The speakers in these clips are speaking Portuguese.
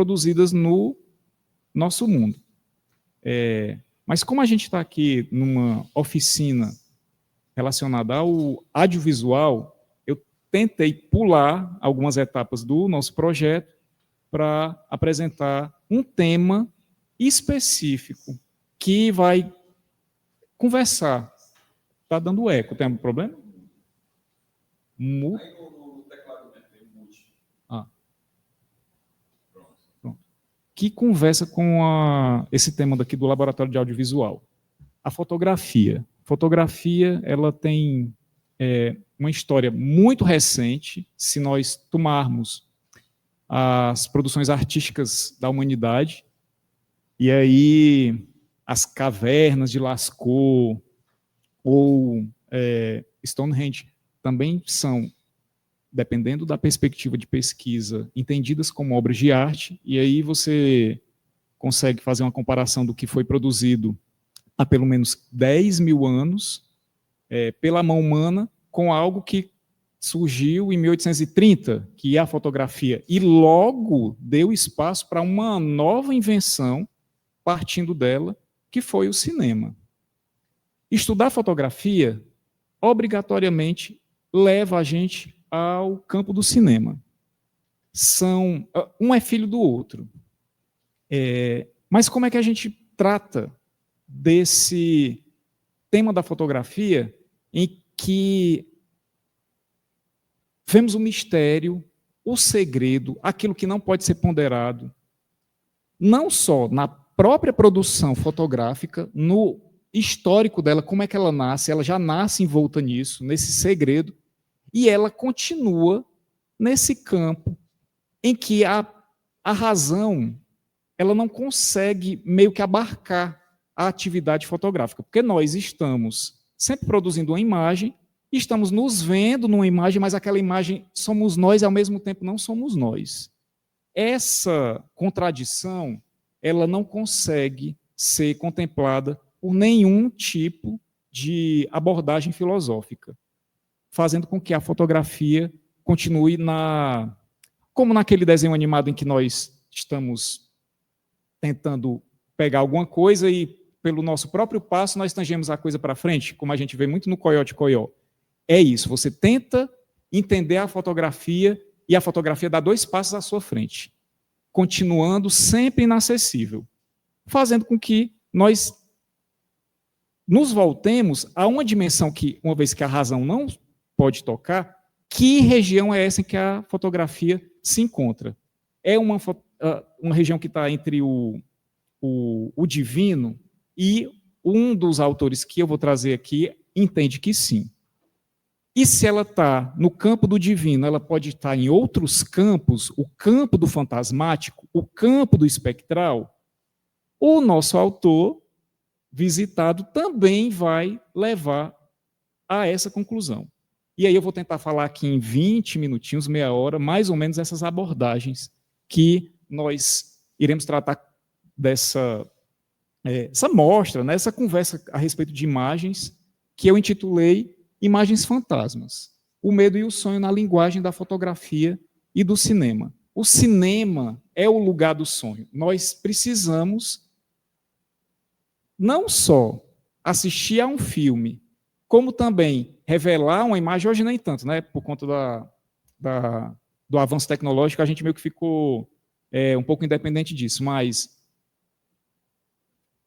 produzidas no nosso mundo. Mas como a gente está aqui numa oficina relacionada ao audiovisual, eu tentei pular algumas etapas do nosso projeto para apresentar um tema específico que vai conversar. Está dando eco, tem algum problema? Pronto. Que conversa com esse tema daqui do laboratório de audiovisual. A fotografia. Fotografia, ela tem uma história muito recente. Se nós tomarmos as produções artísticas da humanidade, e aí as cavernas de Lascaux ou Stonehenge também são, dependendo da perspectiva de pesquisa, entendidas como obras de arte, e aí você consegue fazer uma comparação do que foi produzido há pelo menos 10 mil anos pela mão humana com algo que surgiu em 1830, que é a fotografia, e logo deu espaço para uma nova invenção, partindo dela, que foi o cinema. Estudar fotografia, obrigatoriamente, leva a gente ao campo do cinema. Um é filho do outro. Mas como é que a gente trata desse tema da fotografia em que vemos o mistério, o segredo, aquilo que não pode ser ponderado, não só na própria produção fotográfica, no histórico dela, como é que ela nasce, ela já nasce envolta nisso, nesse segredo, e ela continua nesse campo em que a razão ela não consegue meio que abarcar a atividade fotográfica, porque nós estamos sempre produzindo uma imagem, estamos nos vendo numa imagem, mas aquela imagem somos nós e ao mesmo tempo não somos nós. Essa contradição, ela não consegue ser contemplada por nenhum tipo de abordagem filosófica, fazendo com que a fotografia continue como naquele desenho animado em que nós estamos tentando pegar alguma coisa e, pelo nosso próprio passo, nós tangemos a coisa para frente, como a gente vê muito no Coyote Coyó. É isso, você tenta entender a fotografia e a fotografia dá 2 passos à sua frente, continuando sempre inacessível, fazendo com que nós nos voltemos a uma dimensão que, uma vez que a razão não pode tocar, que região é essa em que a fotografia se encontra? É uma região que está entre o divino, e um dos autores que eu vou trazer aqui entende que sim. E se ela está no campo do divino, ela pode estar em outros campos, o campo do fantasmático, o campo do espectral, o nosso autor visitado também vai levar a essa conclusão. E aí eu vou tentar falar aqui em 20 minutinhos, meia hora, mais ou menos essas abordagens que nós iremos tratar dessa essa mostra, né, essa conversa a respeito de imagens, que eu intitulei Imagens Fantasmas. O medo e o sonho na linguagem da fotografia e do cinema. O cinema é o lugar do sonho. Nós precisamos não só assistir a um filme, como também revelar uma imagem, hoje nem tanto, né, por conta do avanço tecnológico, a gente meio que ficou um pouco independente disso, mas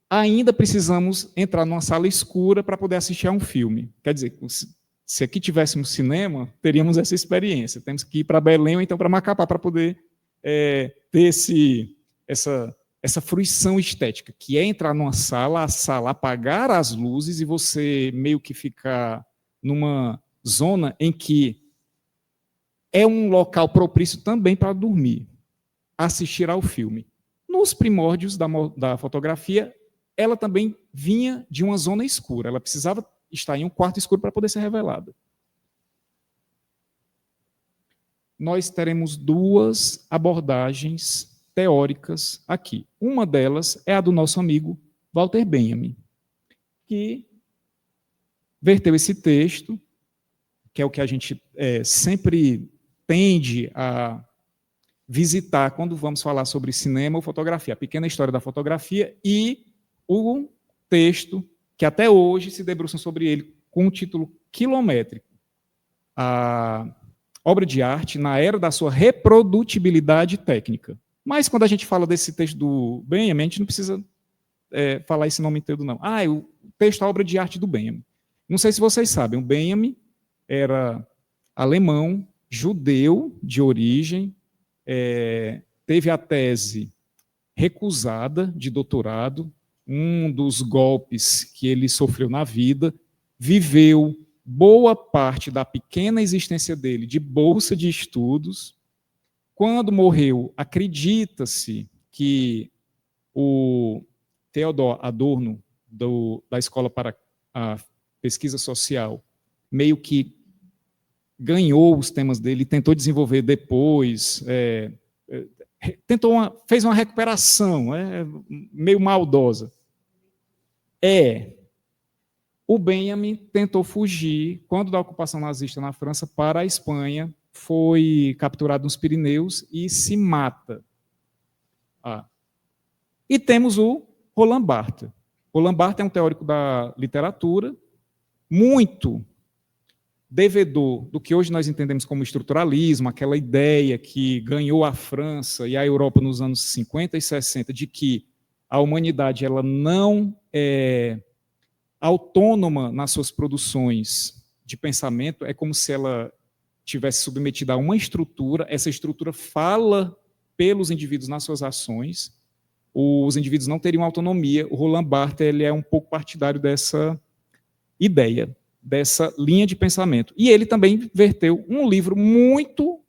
ainda precisamos entrar numa sala escura para poder assistir a um filme. Quer dizer, se aqui tivéssemos cinema, teríamos essa experiência. Temos que ir para Belém ou então para Macapá para poder ter essa fruição estética, que é entrar numa sala, a sala apagar as luzes e você meio que ficar numa zona em que é um local propício também para dormir, assistir ao filme. Nos primórdios da fotografia, ela também vinha de uma zona escura, ela precisava estar em um quarto escuro para poder ser revelada. Nós teremos 2 abordagens teóricas aqui. Uma delas é a do nosso amigo Walter Benjamin, que verteu esse texto, que é o que a gente sempre tende a visitar quando vamos falar sobre cinema ou fotografia, a pequena história da fotografia e o texto que até hoje se debruçam sobre ele com um título quilométrico. A obra de arte na era da sua reprodutibilidade técnica. Mas quando a gente fala desse texto do Benjamin, a gente não precisa falar esse nome inteiro, não. O texto, a obra de arte do Benjamin. Não sei se vocês sabem, o Benjamin era alemão, judeu de origem, teve a tese recusada de doutorado, um dos golpes que ele sofreu na vida, viveu boa parte da pequena existência dele de bolsa de estudos. Quando morreu, acredita-se que o Theodor Adorno, da Escola para a Pesquisa Social, meio que ganhou os temas dele, tentou desenvolver depois, fez uma recuperação, meio maldosa. O Benjamin tentou fugir, quando da ocupação nazista na França, para a Espanha, foi capturado nos Pirineus e se mata. E temos o Roland Barthes. Roland Barthes é um teórico da literatura, muito devedor do que hoje nós entendemos como estruturalismo, aquela ideia que ganhou a França e a Europa nos anos 50 e 60, de que a humanidade ela não é autônoma nas suas produções de pensamento, é como se ela tivesse submetida a uma estrutura, essa estrutura fala pelos indivíduos nas suas ações, os indivíduos não teriam autonomia. O Roland Barthes ele é um pouco partidário dessa ideia, dessa linha de pensamento. E ele também verteu um livro muito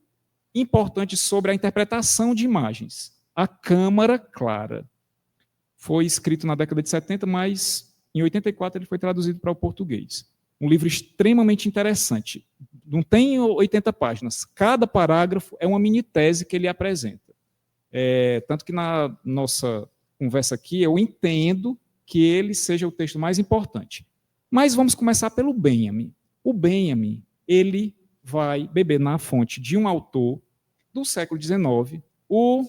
importante sobre a interpretação de imagens, A Câmara Clara. Foi escrito na década de 70, mas em 84 ele foi traduzido para o português. Um livro extremamente interessante. Não tem 80 páginas. Cada parágrafo é uma mini-tese que ele apresenta. Tanto que na nossa conversa aqui, eu entendo que ele seja o texto mais importante. Mas vamos começar pelo Benjamin. O Benjamin, ele vai beber na fonte de um autor do século XIX, o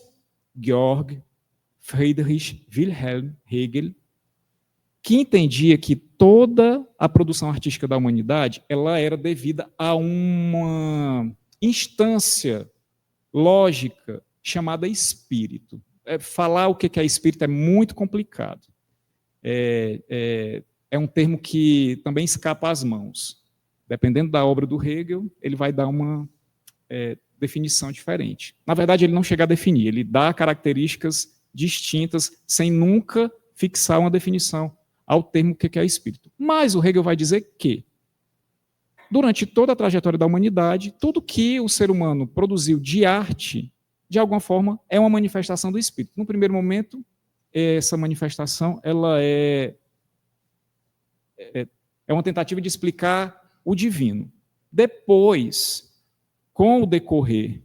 Georg Friedrich Wilhelm Hegel, que entendia que toda a produção artística da humanidade ela era devida a uma instância lógica chamada espírito. Falar o que é espírito é muito complicado. É um termo que também escapa às mãos. Dependendo da obra do Hegel, ele vai dar uma definição diferente. Na verdade, ele não chega a definir, ele dá características distintas sem nunca fixar uma definição ao termo que é espírito. Mas o Hegel vai dizer que, durante toda a trajetória da humanidade, tudo que o ser humano produziu de arte, de alguma forma, é uma manifestação do espírito. No primeiro momento, essa manifestação ela é uma tentativa de explicar o divino. Depois, com o decorrer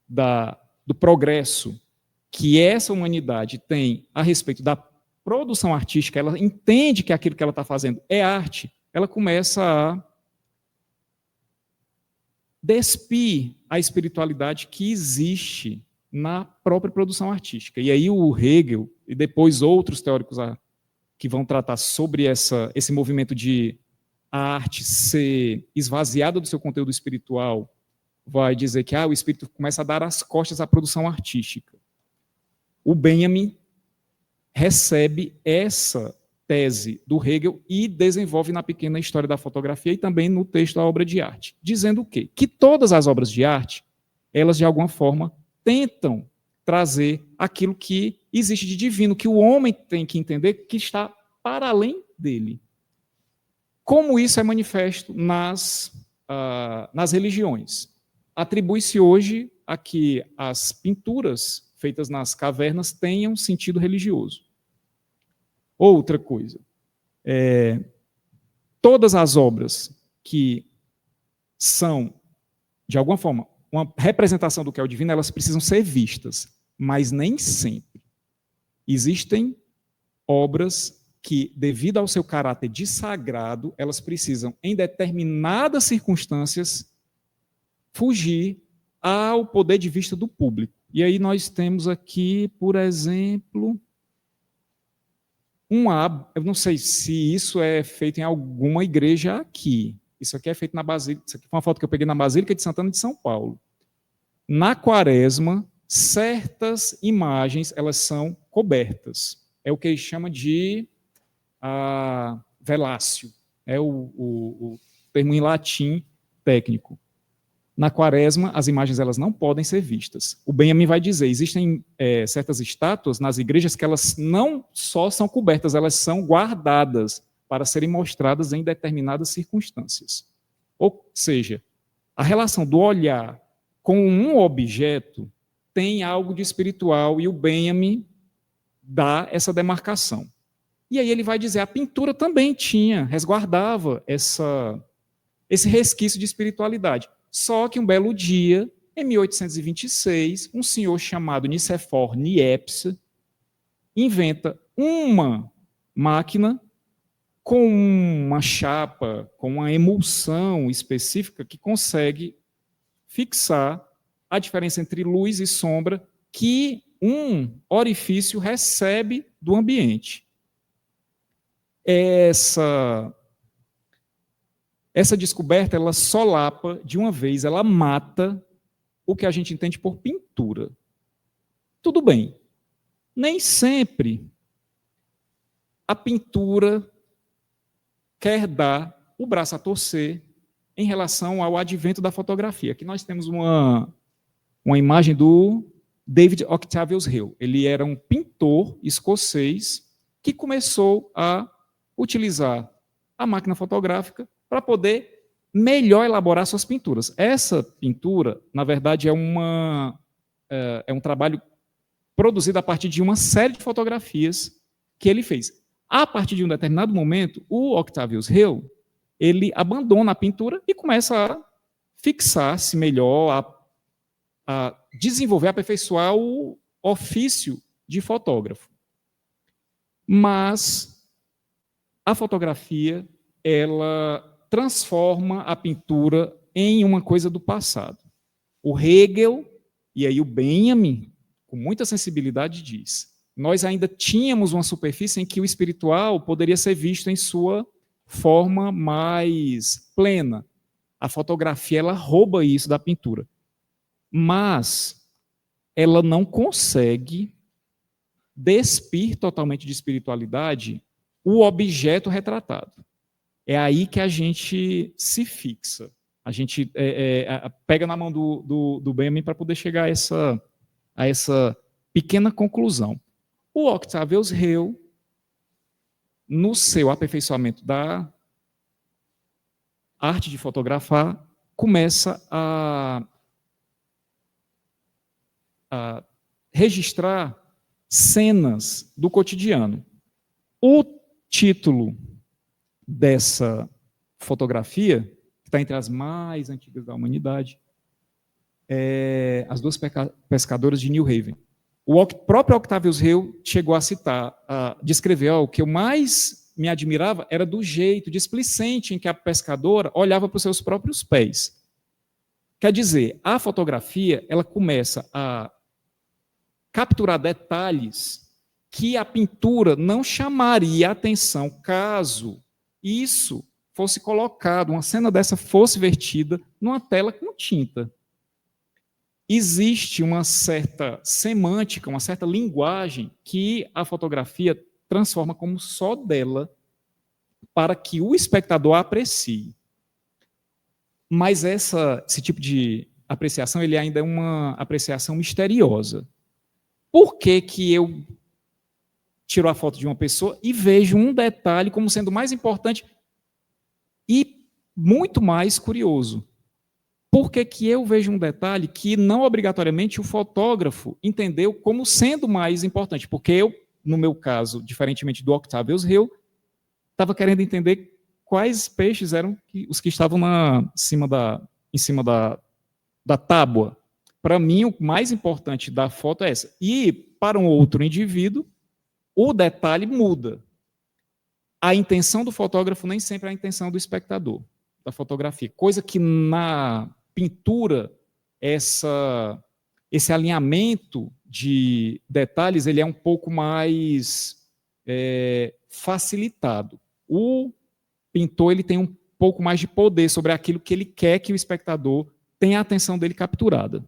do progresso que essa humanidade tem a respeito da produção artística, ela entende que aquilo que ela está fazendo é arte, ela começa a despir a espiritualidade que existe na própria produção artística. E aí o Hegel, e depois outros teóricos que vão tratar sobre esse movimento de a arte ser esvaziada do seu conteúdo espiritual, vai dizer que o espírito começa a dar as costas à produção artística. O Benjamin recebe essa tese do Hegel e desenvolve na pequena história da fotografia e também no texto da obra de arte, dizendo o quê? Que todas as obras de arte, elas de alguma forma tentam trazer aquilo que existe de divino, que o homem tem que entender que está para além dele. Como isso é manifesto nas religiões? Atribui-se hoje a que as pinturas feitas nas cavernas tenham sentido religioso. Outra coisa, todas as obras que são, de alguma forma, uma representação do que é o divino, elas precisam ser vistas, mas nem sempre. Existem obras que, devido ao seu caráter de sagrado, elas precisam, em determinadas circunstâncias, fugir ao poder de vista do público. E aí nós temos aqui, por exemplo, eu não sei se isso é feito em alguma igreja aqui. Isso aqui é feito na Basílica, isso aqui foi uma foto que eu peguei na Basílica de Santana de São Paulo. Na Quaresma, certas imagens, elas são cobertas. É o que chama de velácio. É o termo em latim técnico. Na Quaresma, as imagens elas não podem ser vistas. O Benjamin vai dizer, existem certas estátuas nas igrejas que elas não só são cobertas, elas são guardadas para serem mostradas em determinadas circunstâncias. Ou seja, a relação do olhar com um objeto tem algo de espiritual e o Benjamin dá essa demarcação. E aí ele vai dizer, a pintura também resguardava esse resquício de espiritualidade. Só que um belo dia, em 1826, um senhor chamado Nicéphore Niepce inventa uma máquina com uma chapa, com uma emulsão específica que consegue fixar a diferença entre luz e sombra que um orifício recebe do ambiente. Essa descoberta, ela solapa de uma vez, ela mata o que a gente entende por pintura. Tudo bem, nem sempre a pintura quer dar o braço a torcer em relação ao advento da fotografia. Aqui nós temos uma imagem do David Octavius Hill. Ele era um pintor escocês que começou a utilizar a máquina fotográfica para poder melhor elaborar suas pinturas. Essa pintura, na verdade, é um trabalho produzido a partir de uma série de fotografias que ele fez. A partir de um determinado momento, o Octavius Hill, ele abandona a pintura e começa a fixar-se melhor, a desenvolver, aperfeiçoar o ofício de fotógrafo. Mas a fotografia, ela transforma a pintura em uma coisa do passado. O Hegel, e aí o Benjamin, com muita sensibilidade, diz: nós ainda tínhamos uma superfície em que o espiritual poderia ser visto em sua forma mais plena. A fotografia, ela rouba isso da pintura. Mas ela não consegue despir totalmente de espiritualidade o objeto retratado. É aí que a gente se fixa. A gente pega na mão do Benjamin para poder chegar a essa pequena conclusão. O Octavius Hill, no seu aperfeiçoamento da arte de fotografar, começa a registrar cenas do cotidiano. O título dessa fotografia, que está entre as mais antigas da humanidade, é As Duas Pescadoras de New Haven. O próprio Octavius Hill chegou a citar, a descrever, o que eu mais me admirava era do jeito displicente em que a pescadora olhava para os seus próprios pés. Quer dizer, a fotografia, ela começa a capturar detalhes que a pintura não chamaria atenção caso isso fosse colocado, uma cena dessa fosse vertida numa tela com tinta. Existe uma certa semântica, uma certa linguagem que a fotografia transforma como só dela para que o espectador aprecie. Mas esse tipo de apreciação, ele ainda é uma apreciação misteriosa. Por que eu tiro a foto de uma pessoa e vejo um detalhe como sendo mais importante e muito mais curioso? Por que eu vejo um detalhe que não obrigatoriamente o fotógrafo entendeu como sendo mais importante? Porque eu, no meu caso, diferentemente do Octavius Hill, estava querendo entender quais peixes eram os que estavam em cima da tábua. Para mim, o mais importante da foto é essa. E, para um outro indivíduo, o detalhe muda. A intenção do fotógrafo nem sempre é a intenção do espectador da fotografia. Coisa que na pintura, essa esse alinhamento de detalhes ele é um pouco mais facilitado. O pintor ele tem um pouco mais de poder sobre aquilo que ele quer que o espectador tenha a atenção dele capturada.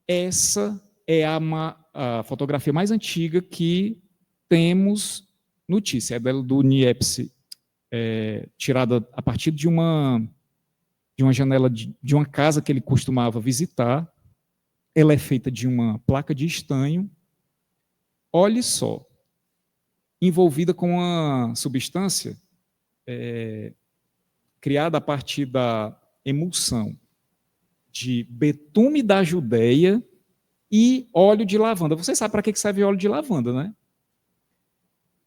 Essa é a fotografia mais antiga que temos notícia. É do Niepce, tirada a partir de uma janela de uma casa que ele costumava visitar. Ela é feita de uma placa de estanho. Olhe só, envolvida com uma substância criada a partir da emulsão de betume da Judéia e óleo de lavanda. Você sabe para que serve óleo de lavanda, né?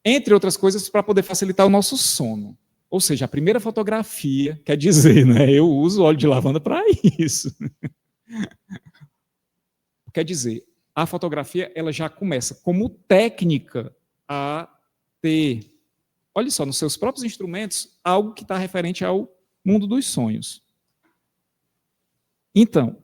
Entre outras coisas, para poder facilitar o nosso sono. Ou seja, a primeira fotografia, quer dizer, né, eu uso óleo de lavanda para isso. Quer dizer, a fotografia ela já começa como técnica a ter, olha só, nos seus próprios instrumentos, algo que está referente ao mundo dos sonhos. Então,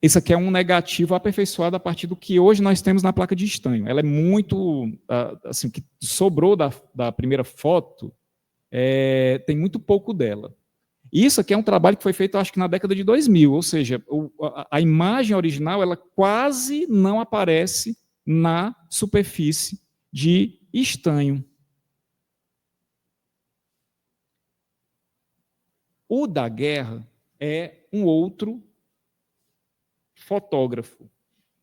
esse aqui é um negativo aperfeiçoado a partir do que hoje nós temos na placa de estanho. Ela é muito, assim, o que sobrou da primeira foto, tem muito pouco dela. Isso aqui é um trabalho que foi feito, acho que na década de 2000, ou seja, a imagem original ela quase não aparece na superfície de estanho. O Daguerre é um outro fotógrafo,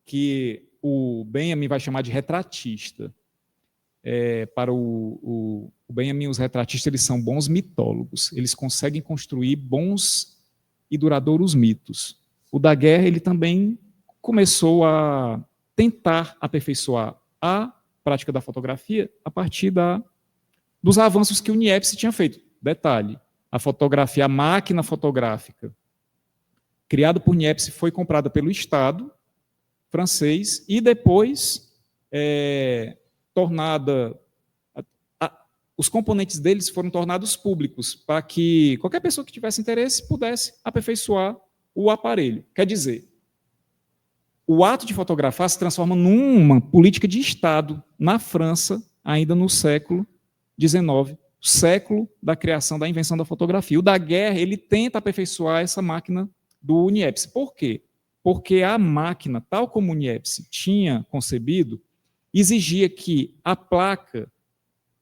que o Benjamin vai chamar de retratista. Para o Benjamin, os retratistas eles são bons mitólogos, eles conseguem construir bons e duradouros mitos. O Daguerre ele também começou a tentar aperfeiçoar a prática da fotografia a partir dos avanços que o Niepce tinha feito. Detalhe, a fotografia, a máquina fotográfica, criada por Niepce, foi comprada pelo Estado francês e depois tornada... Os componentes deles foram tornados públicos para que qualquer pessoa que tivesse interesse pudesse aperfeiçoar o aparelho. Quer dizer, o ato de fotografar se transforma numa política de Estado na França, ainda no século XIX, século da criação, da invenção da fotografia. O Daguerre, ele tenta aperfeiçoar essa máquina do Niepce. Por quê? Porque a máquina, tal como o Niepce tinha concebido, exigia que a placa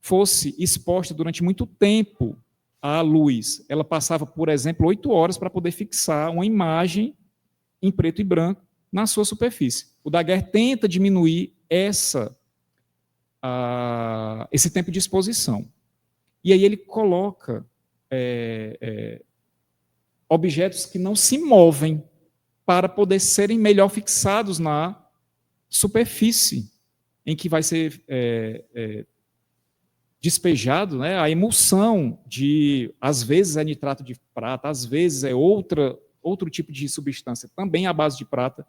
fosse exposta durante muito tempo à luz. Ela passava, por exemplo, 8 horas para poder fixar uma imagem em preto e branco na sua superfície. O Daguerre tenta diminuir esse tempo de exposição. E aí ele coloca objetos que não se movem para poder serem melhor fixados na superfície em que vai ser despejado, né, a emulsão de, às vezes é nitrato de prata, às vezes é outro tipo de substância, também à base de prata,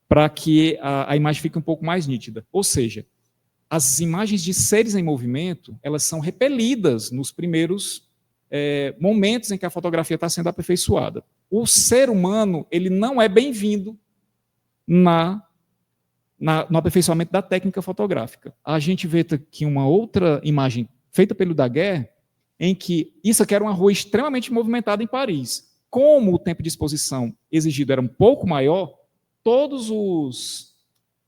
para que a imagem fique um pouco mais nítida. Ou seja, as imagens de seres em movimento, elas são repelidas nos primeiros momentos em que a fotografia está sendo aperfeiçoada. O ser humano, ele não é bem-vindo no aperfeiçoamento da técnica fotográfica. A gente vê aqui uma outra imagem feita pelo Daguerre, em que isso aqui era uma rua extremamente movimentada em Paris. Como o tempo de exposição exigido era um pouco maior, todos os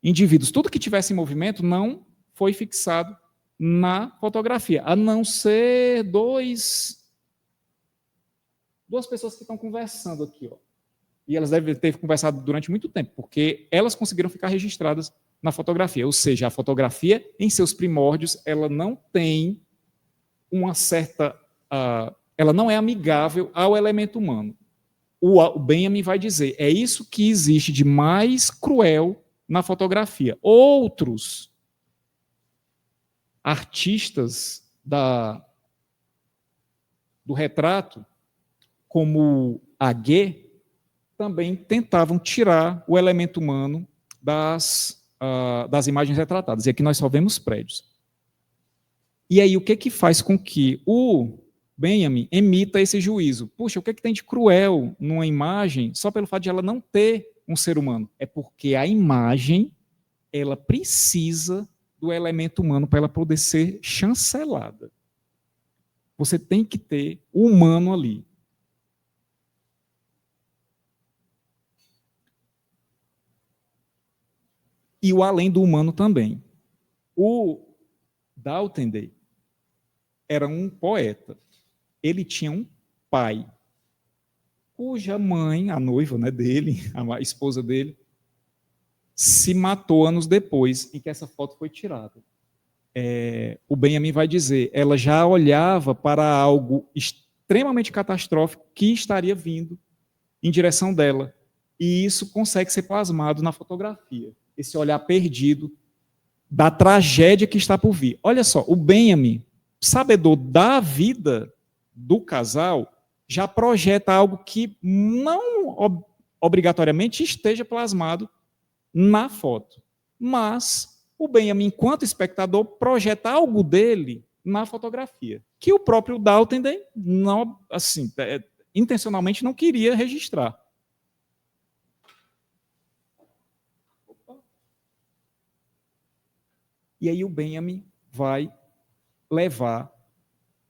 indivíduos, tudo que tivesse em movimento, não foi fixado na fotografia, a não ser duas pessoas que estão conversando aqui, ó. E elas devem ter conversado durante muito tempo, porque elas conseguiram ficar registradas na fotografia. Ou seja, a fotografia, em seus primórdios, ela não tem uma certa... ela não é amigável ao elemento humano. O Benjamin vai dizer, é isso que existe de mais cruel na fotografia. Outros artistas do retrato, como Aguet, também tentavam tirar o elemento humano das imagens retratadas. E aqui nós só vemos prédios. E aí, o que faz com que o Benjamin emita esse juízo. Puxa, o que é que tem de cruel numa imagem só pelo fato de ela não ter um ser humano? É porque a imagem, ela precisa do elemento humano para ela poder ser chancelada. Você tem que ter o humano ali. E o além do humano também. O Dautendey era um poeta. Ele tinha um pai, cuja mãe, a noiva, né, dele, a esposa dele, se matou anos depois em que essa foto foi tirada. O Benjamin vai dizer, ela já olhava para algo extremamente catastrófico que estaria vindo em direção dela. E isso consegue ser plasmado na fotografia. Esse olhar perdido da tragédia que está por vir. Olha só, o Benjamin, sabedor da vida do casal, já projeta algo que não obrigatoriamente esteja plasmado na foto. Mas o Benjamin, enquanto espectador, projeta algo dele na fotografia, que o próprio Dautenden não, assim, intencionalmente não queria registrar. E aí o Benjamin vai levar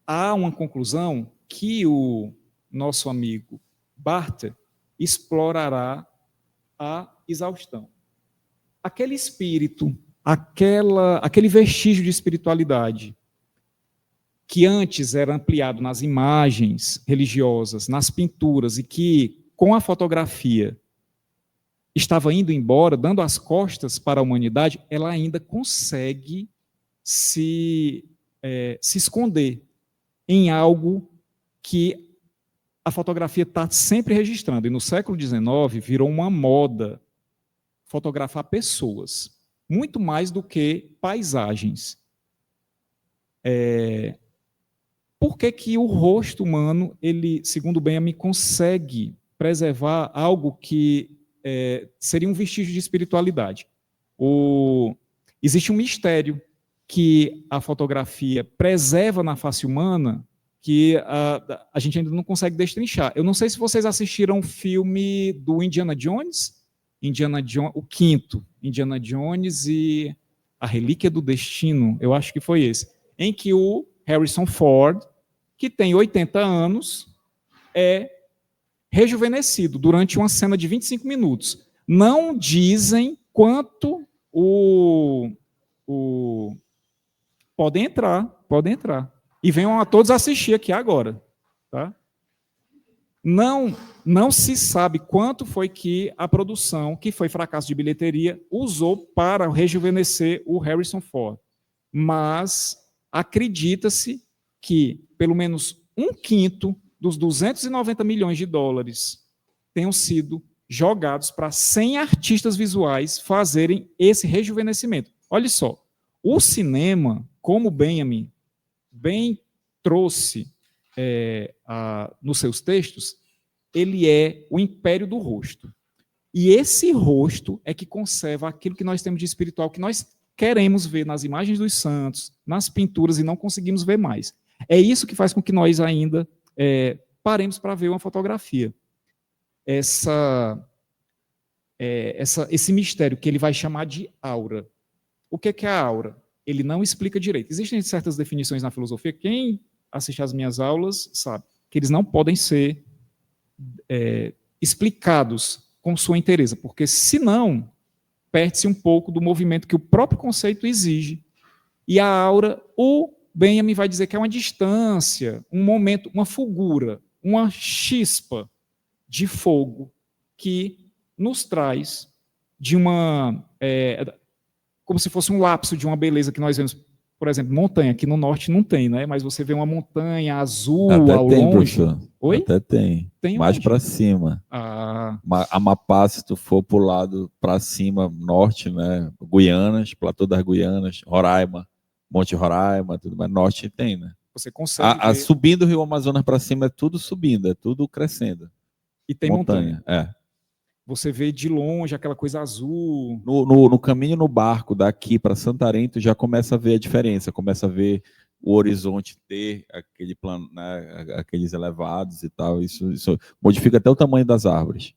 a uma conclusão que o nosso amigo Barthes explorará a exaustão. Aquele espírito, aquele vestígio de espiritualidade que antes era ampliado nas imagens religiosas, nas pinturas, e que, com a fotografia, estava indo embora, dando as costas para a humanidade, ela ainda consegue se esconder em algo que a fotografia está sempre registrando. E no século XIX virou uma moda fotografar pessoas, muito mais do que paisagens. Por que que o rosto humano, ele, segundo Benjamin, consegue preservar algo que seria um vestígio de espiritualidade? Existe um mistério que a fotografia preserva na face humana que a gente ainda não consegue destrinchar. Eu não sei se vocês assistiram o filme do Indiana Jones, o quinto, Indiana Jones e a Relíquia do Destino, eu acho que foi esse, em que o Harrison Ford, que tem 80 anos, é rejuvenescido durante uma cena de 25 minutos. Não dizem quanto Podem entrar. E venham a todos assistir aqui agora. Tá? Não se sabe quanto foi que a produção, que foi fracasso de bilheteria, usou para rejuvenescer o Harrison Ford. Mas acredita-se que pelo menos um quinto dos 290 milhões de dólares tenham sido jogados para 100 artistas visuais fazerem esse rejuvenescimento. Olha só, o cinema, como Benjamin bem trouxe nos seus textos, ele é o império do rosto. E esse rosto é que conserva aquilo que nós temos de espiritual, que nós queremos ver nas imagens dos santos, nas pinturas, e não conseguimos ver mais. É isso que faz com que nós ainda paremos para ver uma fotografia. Esse mistério que ele vai chamar de aura. O que é a aura? Ele não explica direito. Existem certas definições na filosofia, quem assiste às minhas aulas sabe, que eles não podem ser explicados com sua inteireza, porque senão perde-se um pouco do movimento que o próprio conceito exige. E a aura, o Benjamin vai dizer que é uma distância, um momento, uma fulgura, uma chispa de fogo que nos traz de como se fosse um lapso de uma beleza que nós vemos, por exemplo, montanha, aqui no norte não tem, né? Mas você vê uma montanha azul Até ao tem, longe. professor. Oi? Até tem. Tem mais onde? para cima. Amapá, se tu for pro lado para cima, norte, né? Guianas, Platô das Guianas, Roraima, Monte Roraima, tudo mais. Norte tem, né? Você consegue ver. Subindo o Rio Amazonas para cima é tudo subindo, é tudo crescendo. E tem montanha. É. Você vê de longe aquela coisa azul. No caminho no barco daqui para Santarém, tu já começa a ver a diferença, começa a ver o horizonte ter aquele plano, né, aqueles elevados e tal. Isso modifica até o tamanho das árvores.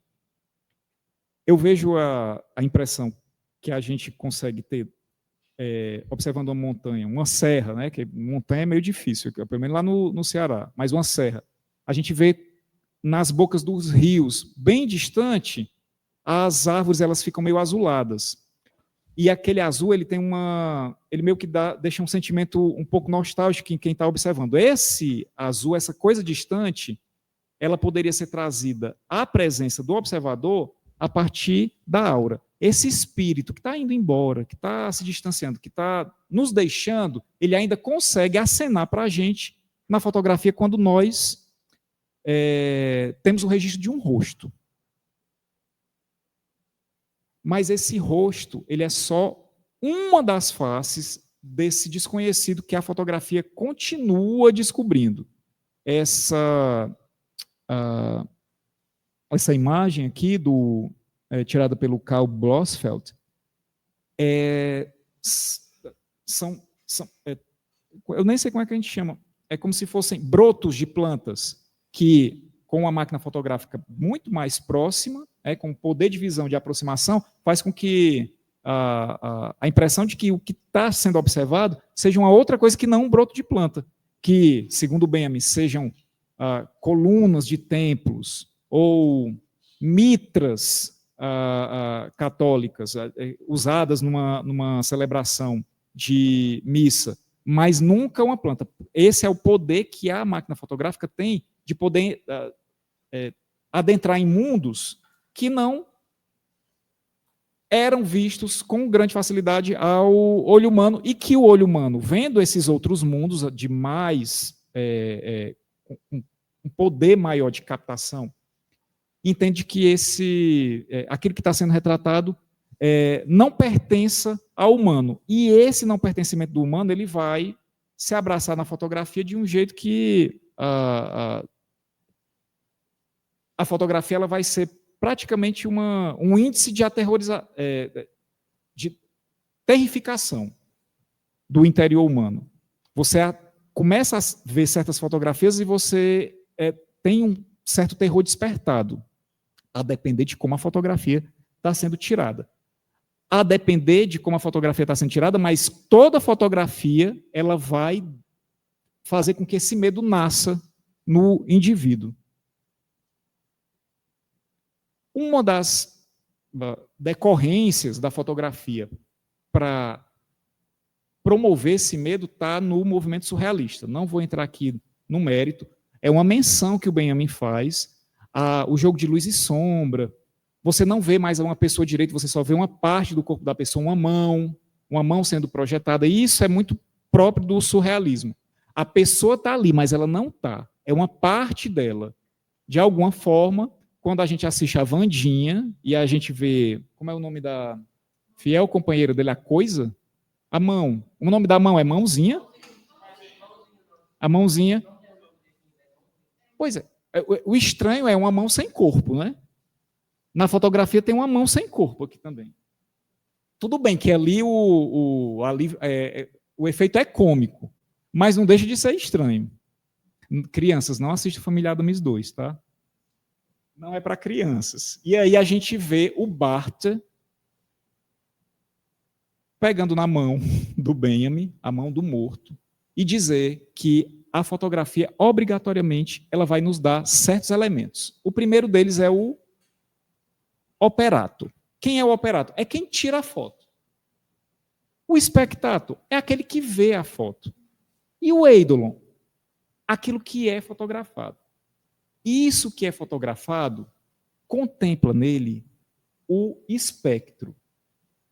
Eu vejo a impressão que a gente consegue ter observando uma montanha, uma serra, né? Que montanha é meio difícil, pelo menos lá no Ceará, mas uma serra. A gente vê nas bocas dos rios, bem distante, as árvores elas ficam meio azuladas. E aquele azul, ele meio que deixa um sentimento um pouco nostálgico em quem está observando. Esse azul, essa coisa distante, ela poderia ser trazida à presença do observador a partir da aura. Esse espírito que está indo embora, que está se distanciando, que está nos deixando, ele ainda consegue acenar para a gente na fotografia quando nós temos o registro de um rosto. Mas esse rosto, ele é só uma das faces desse desconhecido que a fotografia continua descobrindo. Essa imagem aqui, tirada pelo Karl Blossfeld, eu nem sei como é que a gente chama, é como se fossem brotos de plantas que, com uma máquina fotográfica muito mais próxima, com poder de visão de aproximação, faz com que a impressão de que o que está sendo observado seja uma outra coisa que não um broto de planta, que, segundo o Benjamin, sejam colunas de templos ou mitras católicas usadas numa celebração de missa, mas nunca uma planta. Esse é o poder que a máquina fotográfica tem de poder adentrar em mundos que não eram vistos com grande facilidade ao olho humano, e que o olho humano, vendo esses outros mundos de mais um poder maior de captação, entende que aquilo que está sendo retratado não pertença ao humano. E esse não pertencimento do humano, ele vai se abraçar na fotografia de um jeito que a fotografia ela vai ser praticamente um índice de de terrificação do interior humano. Você começa a ver certas fotografias e você tem um certo terror despertado, a depender de como a fotografia está sendo tirada. A depender de como a fotografia está sendo tirada, mas toda fotografia ela vai fazer com que esse medo nasça no indivíduo. Uma das decorrências da fotografia para promover esse medo está no movimento surrealista. Não vou entrar aqui no mérito, é uma menção que o Benjamin faz, o jogo de luz e sombra. Você não vê mais uma pessoa direita, você só vê uma parte do corpo da pessoa, uma mão sendo projetada, e isso é muito próprio do surrealismo. A pessoa está ali, mas ela não está. É uma parte dela. De alguma forma, quando a gente assiste a Wandinha e a gente vê, como é o nome da fiel companheira dele, a Coisa? A mão. O nome da mão é Mãozinha? A Mãozinha. Pois é. O estranho é uma mão sem corpo, né? Na fotografia tem uma mão sem corpo aqui também. Tudo bem que ali o efeito é cômico, mas não deixa de ser estranho. Crianças, não assistam Família Adams 2, tá? Não é para crianças. E aí a gente vê o Bart pegando na mão do Benjamin, a mão do morto, e dizer que a fotografia, obrigatoriamente, ela vai nos dar certos elementos. O primeiro deles é o operato. Quem é o operato? É quem tira a foto. O espectator é aquele que vê a foto. E o eidolon? Aquilo que é fotografado. Isso que é fotografado contempla nele o espectro.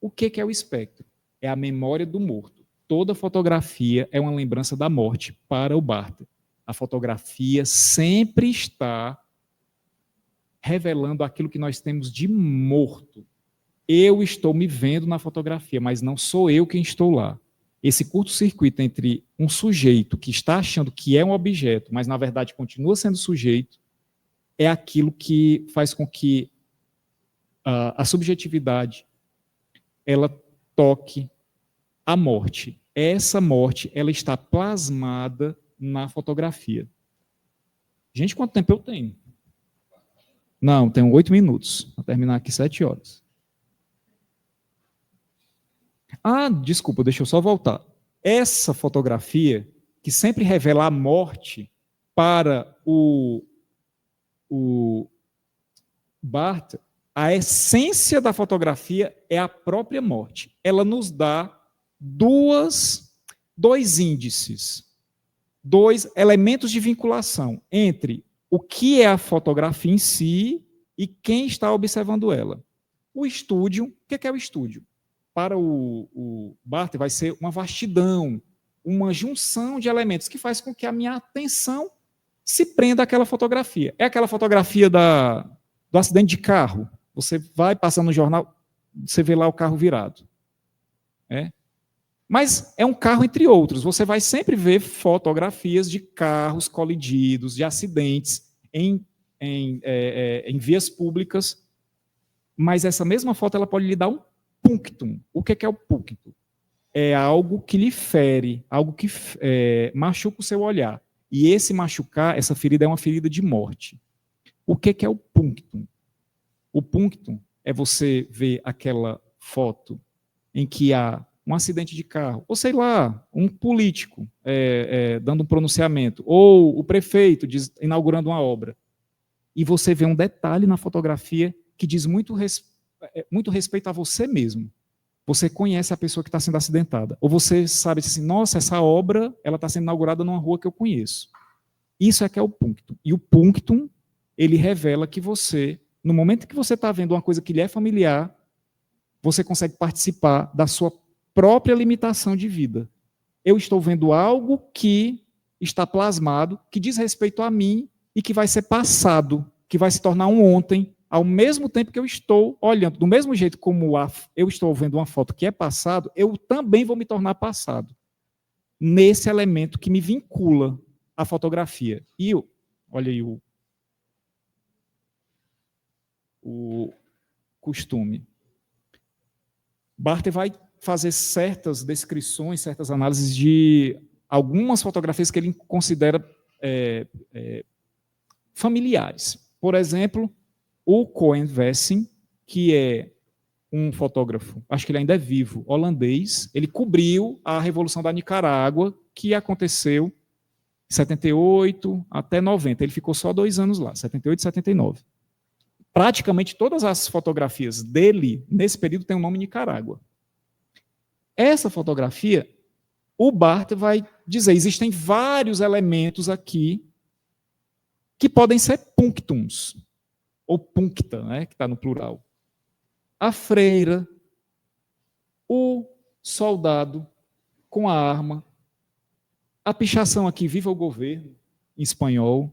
O que é o espectro? É a memória do morto. Toda fotografia é uma lembrança da morte para o Barthes. A fotografia sempre está revelando aquilo que nós temos de morto. Eu estou me vendo na fotografia, mas não sou eu quem estou lá. Esse curto-circuito entre um sujeito que está achando que é um objeto, mas na verdade continua sendo sujeito, é aquilo que faz com que a subjetividade ela toque a morte. essa morte ela está plasmada na fotografia. Gente, quanto tempo eu tenho? Não, tenho 8 minutos. Vou terminar aqui 7 horas. Ah, desculpa, deixa eu só voltar. Essa fotografia, que sempre revela a morte para o Barth, a essência da fotografia é a própria morte. Ela nos dá dois índices, 2 elementos de vinculação entre o que é a fotografia em si e quem está observando ela. O estúdio, o que é o estúdio? Para o Barth vai ser uma vastidão, uma junção de elementos que faz com que a minha atenção se prenda àquela fotografia. É aquela fotografia do acidente de carro. Você vai passando no jornal, você vê lá o carro virado. Mas é um carro entre outros. Você vai sempre ver fotografias de carros colididos, de acidentes em vias públicas. Mas essa mesma foto ela pode lhe dar um punctum. O que é o punctum? É algo que lhe fere, algo que machuca o seu olhar. E esse machucar, essa ferida é uma ferida de morte. O que é o punctum? O punctum é você ver aquela foto em que há um acidente de carro, ou sei lá, um político dando um pronunciamento, ou o prefeito inaugurando uma obra, e você vê um detalhe na fotografia que diz muito respeito a você mesmo. Você conhece a pessoa que está sendo acidentada, ou você sabe assim, nossa, essa obra ela está sendo inaugurada numa rua que eu conheço. Isso é que é o punctum. E o punctum, ele revela que você, no momento que você está vendo uma coisa que lhe é familiar, você consegue participar da sua própria limitação de vida. Eu estou vendo algo que está plasmado, que diz respeito a mim e que vai ser passado, que vai se tornar um ontem, ao mesmo tempo que eu estou olhando. Do mesmo jeito como eu estou vendo uma foto que é passado, eu também vou me tornar passado. Nesse elemento que me vincula à fotografia. E olha aí o costume. Barth vai fazer certas descrições, certas análises de algumas fotografias que ele considera familiares. Por exemplo, o Coen Wessing, que é um fotógrafo, acho que ele ainda é vivo, holandês, ele cobriu a Revolução da Nicarágua, que aconteceu em 78 até 90. Ele ficou só 2 anos lá, 78 e 79. Praticamente todas as fotografias dele, nesse período, tem o nome Nicarágua. Essa fotografia, o Barth vai dizer, existem vários elementos aqui que podem ser punctums, ou puncta, né, que está no plural. A freira, o soldado com a arma, a pichação aqui, viva o governo, em espanhol.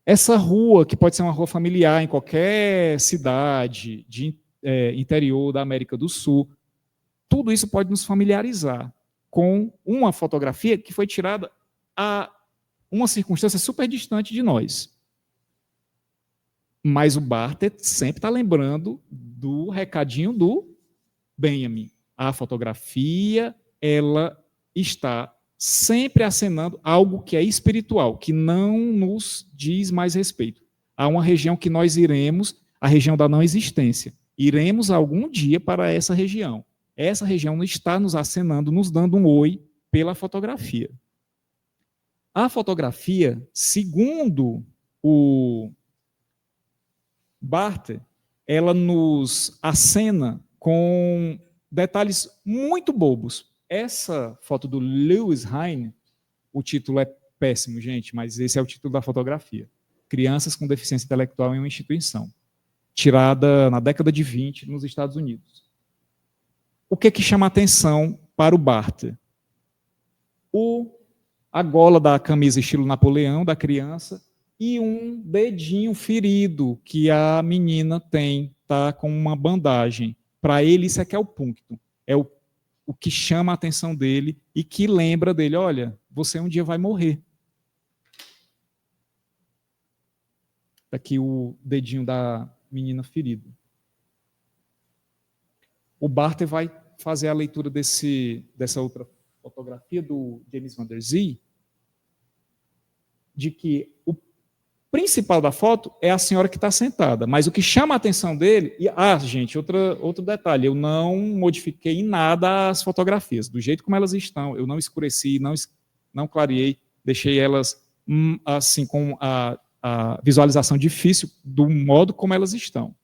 Essa rua, que pode ser uma rua familiar em qualquer cidade de interior da América do Sul, tudo isso pode nos familiarizar com uma fotografia que foi tirada a uma circunstância super distante de nós. Mas o Barth sempre está lembrando do recadinho do Benjamin. A fotografia, ela está sempre acenando algo que é espiritual, que não nos diz mais respeito. Há uma região que nós iremos, a região da não existência. Iremos algum dia para essa região. Essa região está nos acenando, nos dando um oi pela fotografia. A fotografia, segundo o Barth, ela nos acena com detalhes muito bobos. Essa foto do Lewis Hine, o título é péssimo, gente, mas esse é o título da fotografia. Crianças com deficiência intelectual em uma instituição. Tirada na década de 20 nos Estados Unidos. O que chama a atenção para o Barth? A gola da camisa estilo Napoleão, da criança, e um dedinho ferido que a menina tem, tá, com uma bandagem. Para ele, isso é que é o punctum. É o que chama a atenção dele e que lembra dele, olha, você um dia vai morrer. Aqui o dedinho da menina ferido. O Barth vai fazer a leitura dessa outra fotografia do James Van Der Zee, de que o principal da foto é a senhora que está sentada, mas o que chama a atenção dele... gente, outro detalhe, eu não modifiquei em nada as fotografias, do jeito como elas estão, eu não escureci, não clareei, deixei elas assim com a visualização difícil do modo como elas estão,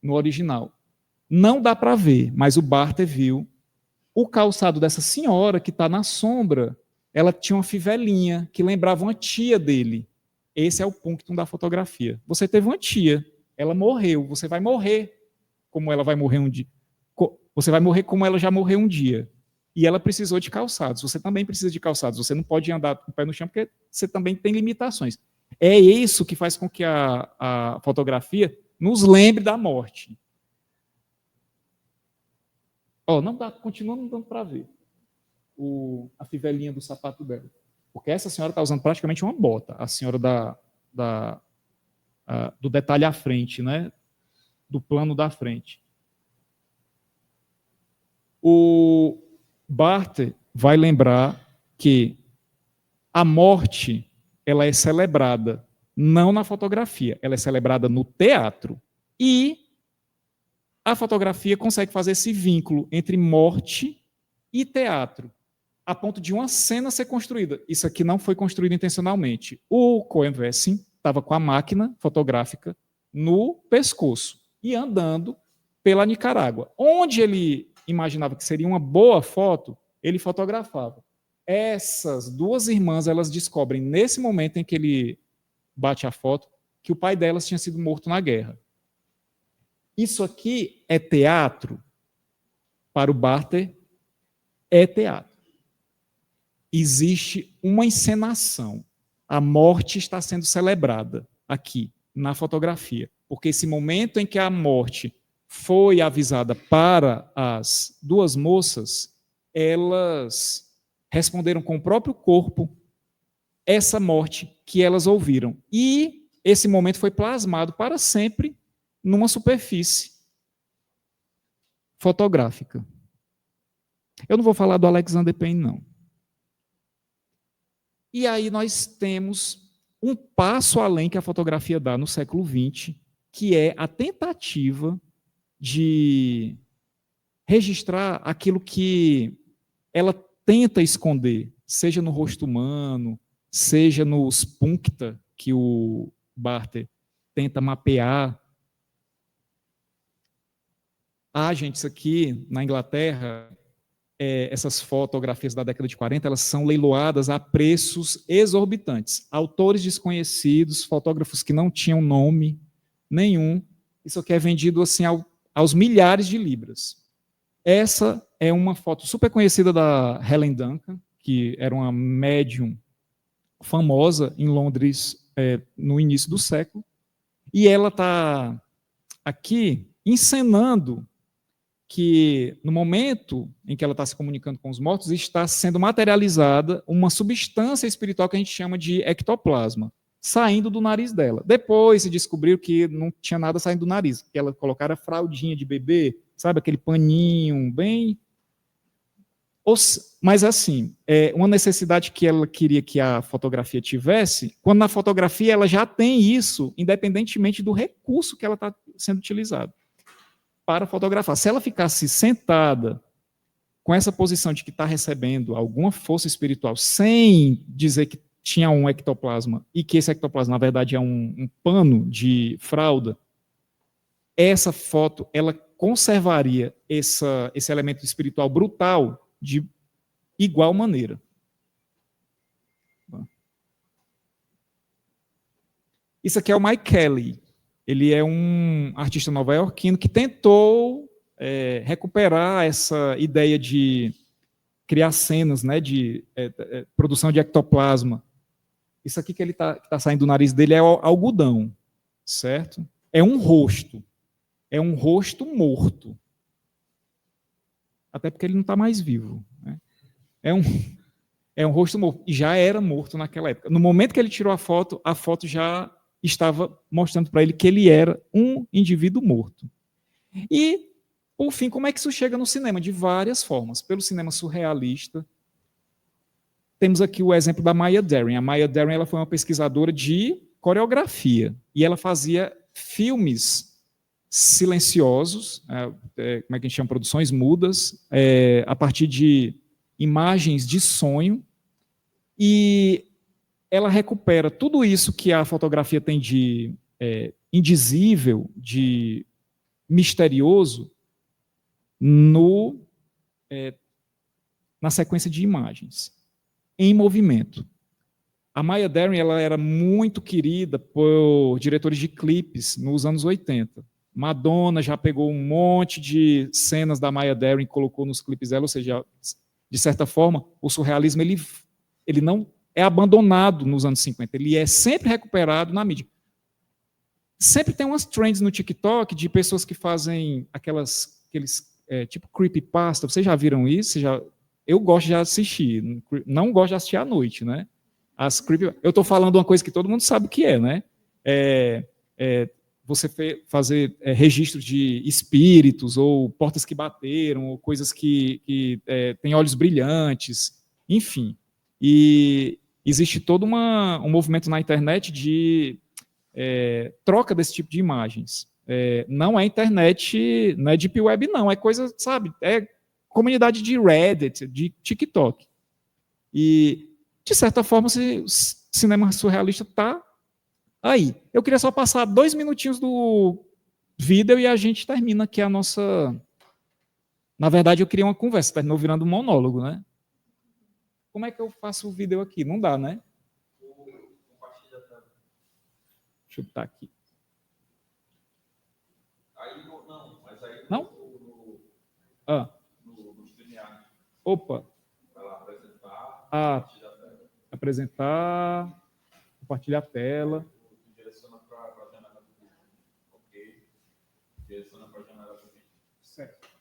no original. Não dá para ver, mas o Barthes viu o calçado dessa senhora que está na sombra. Ela tinha uma fivelinha que lembrava uma tia dele. Esse é o punctum da fotografia. Você teve uma tia, ela morreu, você vai morrer como ela vai morrer um dia. Você vai morrer como ela já morreu um dia. E ela precisou de calçados. Você também precisa de calçados. Você não pode andar com o pé no chão porque você também tem limitações. É isso que faz com que a fotografia nos lembre da morte. Não dá, continua não dando para ver a fivelinha do sapato dela. Porque essa senhora está usando praticamente uma bota, a senhora do detalhe à frente, né? Do plano da frente. O Barthes vai lembrar que a morte ela é celebrada não na fotografia, ela é celebrada no teatro. E a fotografia consegue fazer esse vínculo entre morte e teatro, a ponto de uma cena ser construída. Isso aqui não foi construído intencionalmente. O Cohen-Wessing estava com a máquina fotográfica no pescoço e andando pela Nicarágua. Onde ele imaginava que seria uma boa foto, ele fotografava. Essas duas irmãs, elas descobrem, nesse momento em que ele bate a foto, que o pai delas tinha sido morto na guerra. Isso aqui é teatro? Para o Barthes, é teatro. Existe uma encenação. A morte está sendo celebrada aqui, na fotografia. Porque esse momento em que a morte foi avisada para as duas moças, elas responderam com o próprio corpo essa morte que elas ouviram. E esse momento foi plasmado para sempre numa superfície fotográfica. Eu não vou falar do Alexander Payne, não. E aí nós temos um passo além que a fotografia dá no século XX, que é a tentativa de registrar aquilo que ela tenta esconder, seja no rosto humano, seja nos puncta que o Barthes tenta mapear. Gente, isso aqui, na Inglaterra, essas fotografias da década de 40, elas são leiloadas a preços exorbitantes. Autores desconhecidos, fotógrafos que não tinham nome nenhum. Isso aqui é vendido assim aos milhares de libras. Essa é uma foto super conhecida da Helen Duncan, que era uma médium famosa em Londres no início do século. E ela está aqui encenando que no momento em que ela está se comunicando com os mortos, está sendo materializada uma substância espiritual que a gente chama de ectoplasma, saindo do nariz dela. Depois se descobriu que não tinha nada saindo do nariz, que ela colocara fraldinha de bebê, sabe, aquele paninho bem... Mas assim, uma necessidade que ela queria que a fotografia tivesse, quando na fotografia ela já tem isso, independentemente do recurso que ela está sendo utilizado para fotografar. Se ela ficasse sentada com essa posição de que está recebendo alguma força espiritual, sem dizer que tinha um ectoplasma e que esse ectoplasma, na verdade, é um pano de fralda, essa foto ela conservaria esse elemento espiritual brutal de igual maneira. Isso aqui é o Mike Kelly. Ele é um artista nova-iorquino que tentou recuperar essa ideia de criar cenas, né, de produção de ectoplasma. Isso aqui que ele tá saindo do nariz dele é algodão, certo? É um rosto morto. Até porque ele não está mais vivo. Né? É um rosto morto. E já era morto naquela época. No momento que ele tirou a foto já estava mostrando para ele que ele era um indivíduo morto. E, por fim, como é que isso chega no cinema? De várias formas. Pelo cinema surrealista, temos aqui o exemplo da Maya Deren. A Maya Deren ela foi uma pesquisadora de coreografia e ela fazia filmes silenciosos, como é que a gente chama, produções mudas, a partir de imagens de sonho, e ela recupera tudo isso que a fotografia tem de indizível, de misterioso, na sequência de imagens, em movimento. A Maya Deren ela era muito querida por diretores de clipes nos anos 80. Madonna já pegou um monte de cenas da Maya Deren e colocou nos clipes dela, ou seja, de certa forma, o surrealismo ele não é abandonado nos anos 50, ele é sempre recuperado na mídia. Sempre tem umas trends no TikTok de pessoas que fazem aqueles tipo creepypasta. Vocês já viram isso? Eu gosto de assistir, não gosto de assistir à noite, né? Eu estou falando uma coisa que todo mundo sabe o que é, né? Você fazer registros de espíritos, ou portas que bateram, ou coisas que têm olhos brilhantes, enfim. E existe todo um movimento na internet de troca desse tipo de imagens. Não é internet, não é deep web, não. É coisa, sabe? É comunidade de Reddit, de TikTok. E, de certa forma, o cinema surrealista está aí. Eu queria só passar 2 minutinhos do vídeo e a gente termina aqui a nossa... Na verdade, eu queria uma conversa, terminou virando um monólogo, né? Como é que eu faço o vídeo aqui? Não dá, né? Deixa eu botar aqui. Não? Opa. Vai lá apresentar. Apresentar. Compartilhar a tela. Direciona para a janela do vídeo. Ok. Direciona para a janela do vídeo. Certo.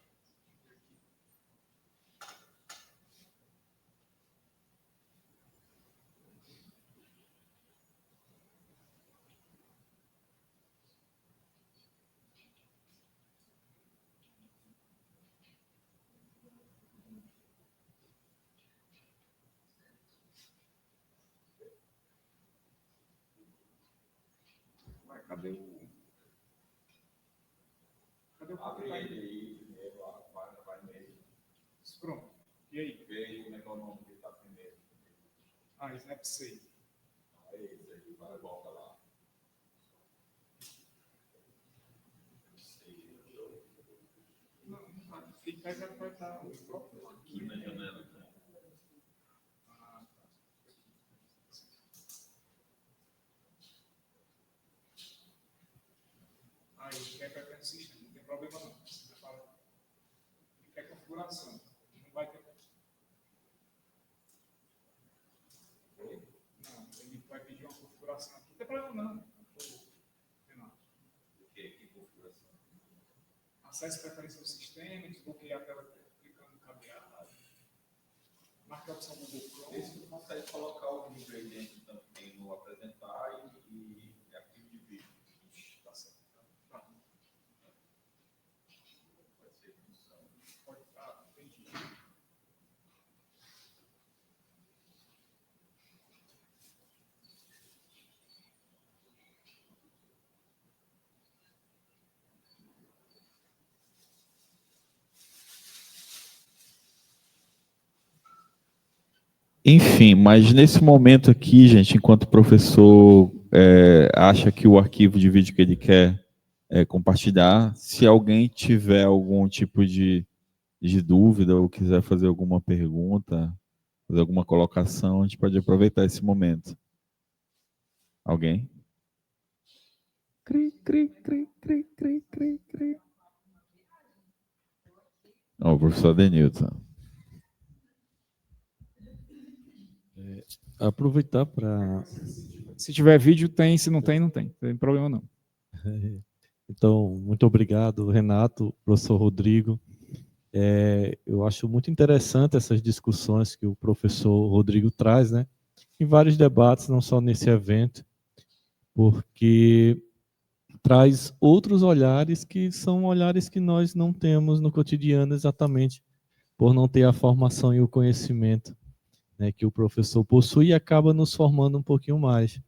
Cadê o... Abre ele aí, primeiro, vai nele. Pronto. E aí? Vê aí como é que é o nome que está primeiro. Snapseed. É esse aí, vai, volta lá. Não, fica aí, vai estar o próprio aqui na janela. Aí, quer pegar o sistema, não tem problema não. Você fala, quer configuração, não vai ter. Não, ele vai pedir uma configuração aqui, não tem problema não. O que? Que configuração? Acesse preferência do sistema, desbloqueie a tela clicando no cabeado. Marque a opção Google Chrome. Esse você consegue colocar o ingrediente também no apresentar e arquivo de vídeo. Está certo. Enfim, mas nesse momento aqui, gente, enquanto o professor acha que o arquivo de vídeo que ele quer compartilhar, se alguém tiver algum tipo de dúvida ou quiser fazer alguma pergunta, fazer alguma colocação, a gente pode aproveitar esse momento. Alguém? Cri, cri, cri, cri, cri, cri, cri. O professor Denilton. Aproveitar para... Se tiver vídeo, tem. Se não tem, não tem. Não tem problema, não. Então, muito obrigado, Renato, professor Rodrigo. Eu acho muito interessante essas discussões que o professor Rodrigo traz, né? Em vários debates, não só nesse evento, porque traz outros olhares que são olhares que nós não temos no cotidiano exatamente por não ter a formação e o conhecimento né, que o professor possui e acaba nos formando um pouquinho mais.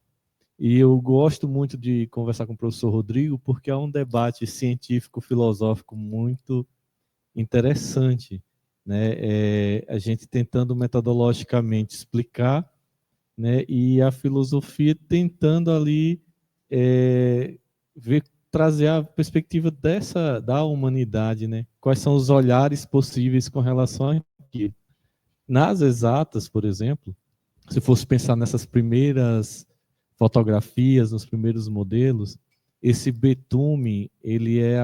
E eu gosto muito de conversar com o professor Rodrigo porque é um debate científico-filosófico muito interessante, né? A gente tentando metodologicamente explicar, né? E a filosofia tentando ali trazer a perspectiva da humanidade, né? Quais são os olhares possíveis com relação a aquilo. Nas exatas, por exemplo, se fosse pensar nessas primeiras fotografias, nos primeiros modelos, esse betume, ele é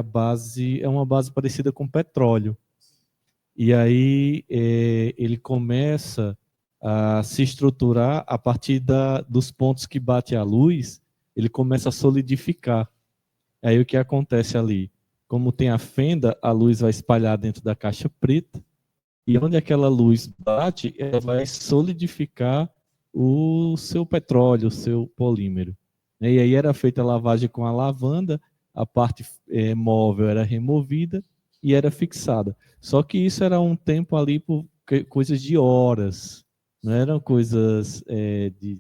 uma base parecida com petróleo. E aí ele começa a se estruturar a partir dos pontos que bate a luz, ele começa a solidificar. Aí o que acontece ali? Como tem a fenda, a luz vai espalhar dentro da caixa preta, e onde aquela luz bate, ela vai solidificar o seu petróleo, o seu polímero. E aí era feita a lavagem com a lavanda, a parte móvel era removida e era fixada. Só que isso era um tempo ali por coisas de horas, não eram coisas de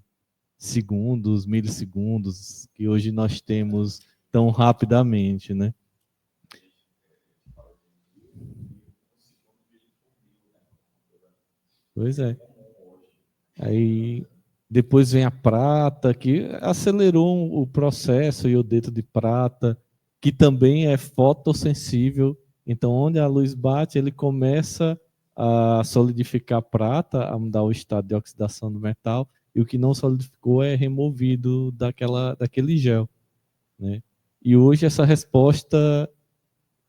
segundos, milissegundos, que hoje nós temos tão rapidamente, né? Pois é. Aí depois vem a prata, que acelerou o processo, o iodeto de prata, que também é fotossensível. Então, onde a luz bate, ele começa a solidificar a prata, a mudar o estado de oxidação do metal, e o que não solidificou é removido daquele gel, né? E hoje essa resposta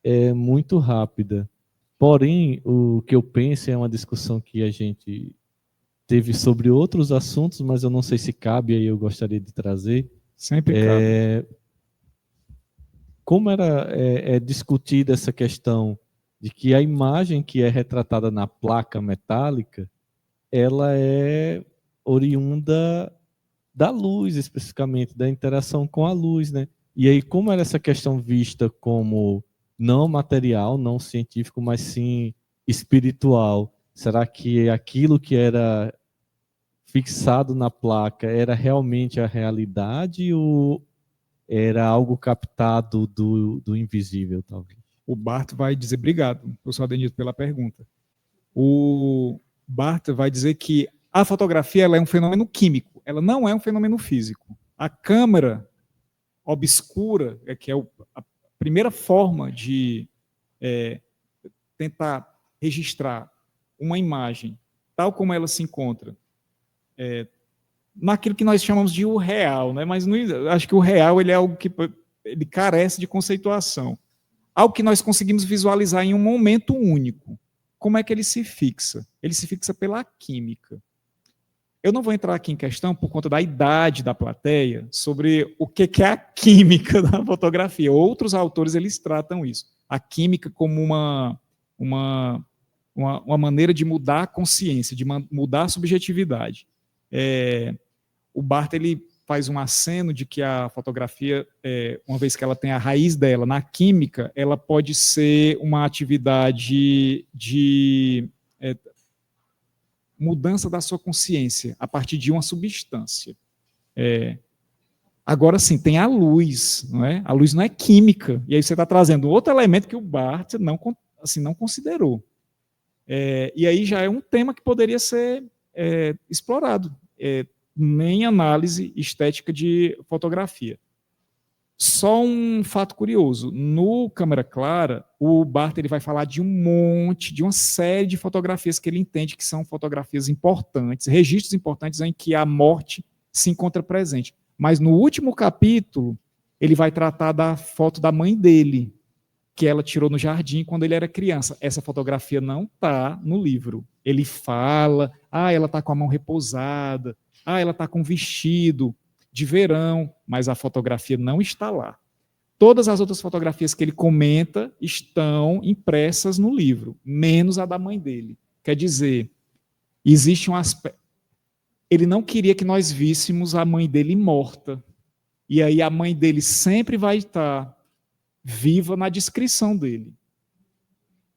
é muito rápida. Porém, o que eu penso é uma discussão que a gente teve sobre outros assuntos, mas eu não sei se cabe, aí eu gostaria de trazer. Sempre cabe. Como é discutida essa questão de que a imagem que é retratada na placa metálica, ela é oriunda da luz, especificamente, da interação com a luz, né? E aí, como era essa questão vista como não material, não científico, mas sim espiritual, será que aquilo que era fixado na placa era realmente a realidade ou era algo captado do invisível, talvez? O Barth vai dizer, obrigado, professor Adenilton, pela pergunta. O Barth vai dizer que a fotografia ela é um fenômeno químico, ela não é um fenômeno físico. A câmera obscura, que é a primeira forma de tentar registrar uma imagem tal como ela se encontra, naquilo que nós chamamos de o real, né? Mas acho que o real ele é algo que ele carece de conceituação. Algo que nós conseguimos visualizar em um momento único. Como é que ele se fixa? Ele se fixa pela química. Eu não vou entrar aqui em questão, por conta da idade da plateia, sobre o que é a química da fotografia. Outros autores eles tratam isso. A química como uma maneira de mudar a consciência, de mudar a subjetividade. O Barth ele faz um aceno de que a fotografia, uma vez que ela tem a raiz dela na química, ela pode ser uma atividade de mudança da sua consciência a partir de uma substância. Agora sim, tem a luz, não é? A luz não é química, e aí você está trazendo outro elemento que o Barth não considerou. E aí já é um tema que poderia ser explorado, nem análise estética de fotografia. Só um fato curioso, no Câmera Clara, o Barth ele vai falar de uma série de fotografias que ele entende que são fotografias importantes, registros importantes em que a morte se encontra presente. Mas no último capítulo, ele vai tratar da foto da mãe dele, que ela tirou no jardim quando ele era criança. Essa fotografia não está no livro. Ele fala, ela está com a mão repousada, ela está com um vestido de verão, mas a fotografia não está lá. Todas as outras fotografias que ele comenta estão impressas no livro, menos a da mãe dele. Quer dizer, existe um aspecto... Ele não queria que nós víssemos a mãe dele morta. E aí a mãe dele sempre vai estar viva na descrição dele.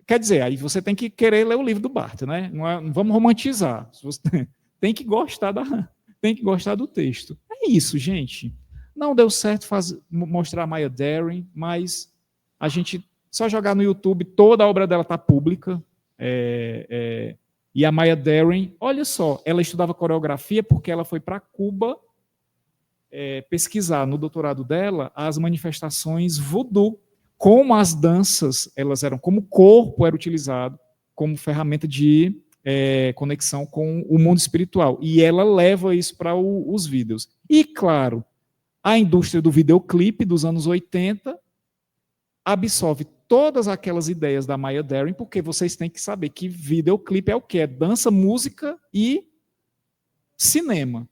Quer dizer, aí você tem que querer ler o livro do Barth, né? Não vamos romantizar. tem que gostar do texto. É isso, gente. Não deu certo mostrar a Maya Deren, mas a gente só jogar no YouTube, toda a obra dela está pública. E a Maya Deren, olha só, ela estudava coreografia porque ela foi para Cuba pesquisar no doutorado dela as manifestações voodoo, como as danças elas eram, como o corpo era utilizado como ferramenta de conexão com o mundo espiritual. E ela leva isso para os vídeos. E, claro, a indústria do videoclipe dos anos 80 absorve todas aquelas ideias da Maya Deren, porque vocês têm que saber que videoclipe é o quê? É dança, música e cinema.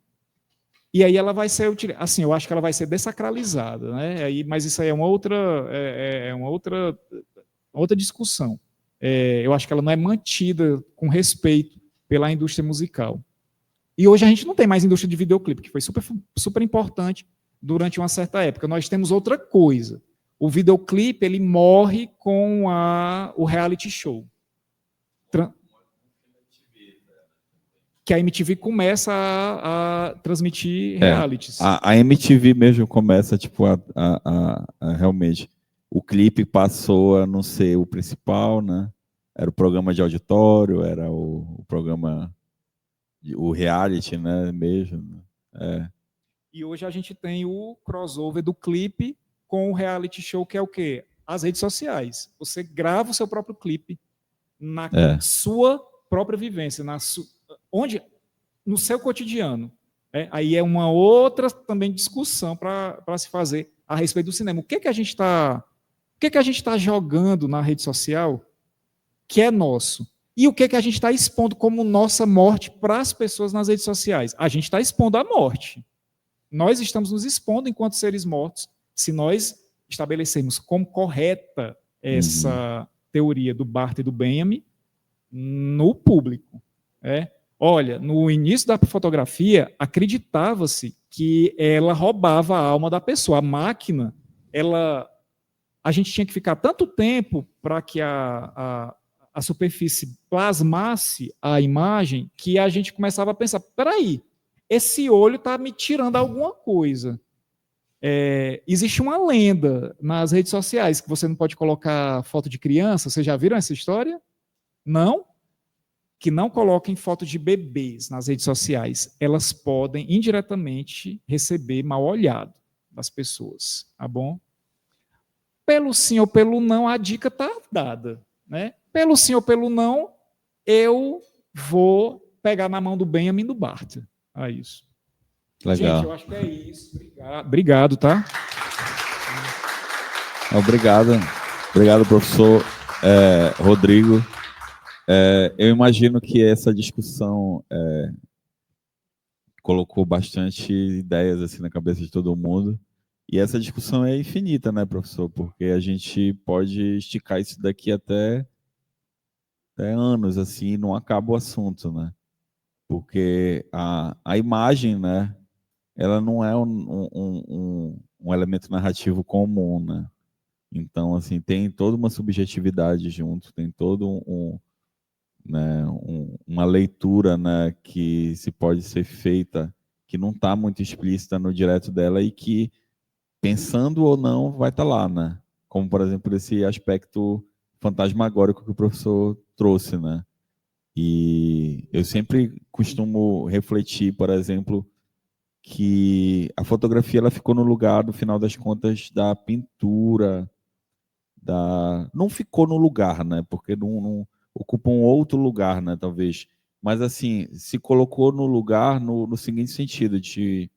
E aí ela vai ser utilizada, assim, eu acho que ela vai ser dessacralizada, né? Mas isso aí é uma outra discussão. Eu acho que ela não é mantida com respeito pela indústria musical. E hoje a gente não tem mais indústria de videoclipe, que foi super, super importante durante uma certa época. Nós temos outra coisa. O videoclipe ele morre com o reality show. Que a MTV começa a transmitir realities. A MTV mesmo começa, tipo, realmente, o clipe passou a não ser o principal, né? Era o programa de auditório, era o programa, o reality, né, mesmo. E hoje a gente tem o crossover do clipe com o reality show, que é o quê? As redes sociais. Você grava o seu próprio clipe na sua própria vivência, no seu cotidiano. Aí é uma outra também discussão para se fazer a respeito do cinema. O que a gente está jogando na rede social que é nosso? E o que a gente está expondo como nossa morte para as pessoas nas redes sociais? A gente está expondo a morte. Nós estamos nos expondo enquanto seres mortos, se nós estabelecermos como correta essa teoria do Barthes e do Benjamin no público. Olha, no início da fotografia, acreditava-se que ela roubava a alma da pessoa. A máquina, a gente tinha que ficar tanto tempo para que a superfície plasmasse a imagem que a gente começava a pensar, peraí, esse olho está me tirando alguma coisa. Existe uma lenda nas redes sociais que você não pode colocar foto de criança. Vocês já viram essa história? Não? Que não coloquem fotos de bebês nas redes sociais. Elas podem indiretamente receber mal olhado das pessoas, tá bom? Pelo sim ou pelo não, a dica está dada, né? Pelo sim ou pelo não, eu vou pegar na mão do Benjamin e do Barthes. É isso. Legal. Gente, eu acho que é isso. Obrigado, tá? Obrigado, professor Rodrigo. Eu imagino que essa discussão colocou bastante ideias assim na cabeça de todo mundo. E essa discussão é infinita, né, professor? Porque a gente pode esticar isso daqui até anos, assim, e não acaba o assunto, né? Porque a imagem, né, ela não é um elemento narrativo comum, né? Então, assim, tem toda uma subjetividade junto, tem todo uma leitura, né, que se pode ser feita, que não está muito explícita no direto dela e que, pensando ou não, vai estar lá, né? Como, por exemplo, esse aspecto fantasmagórico que o professor trouxe, né? E eu sempre costumo refletir, por exemplo, que a fotografia ela ficou no lugar, no final das contas, da pintura, não ficou no lugar, né? Porque não ocupa um outro lugar, né? Talvez. Mas, assim, se colocou no lugar no seguinte sentido, de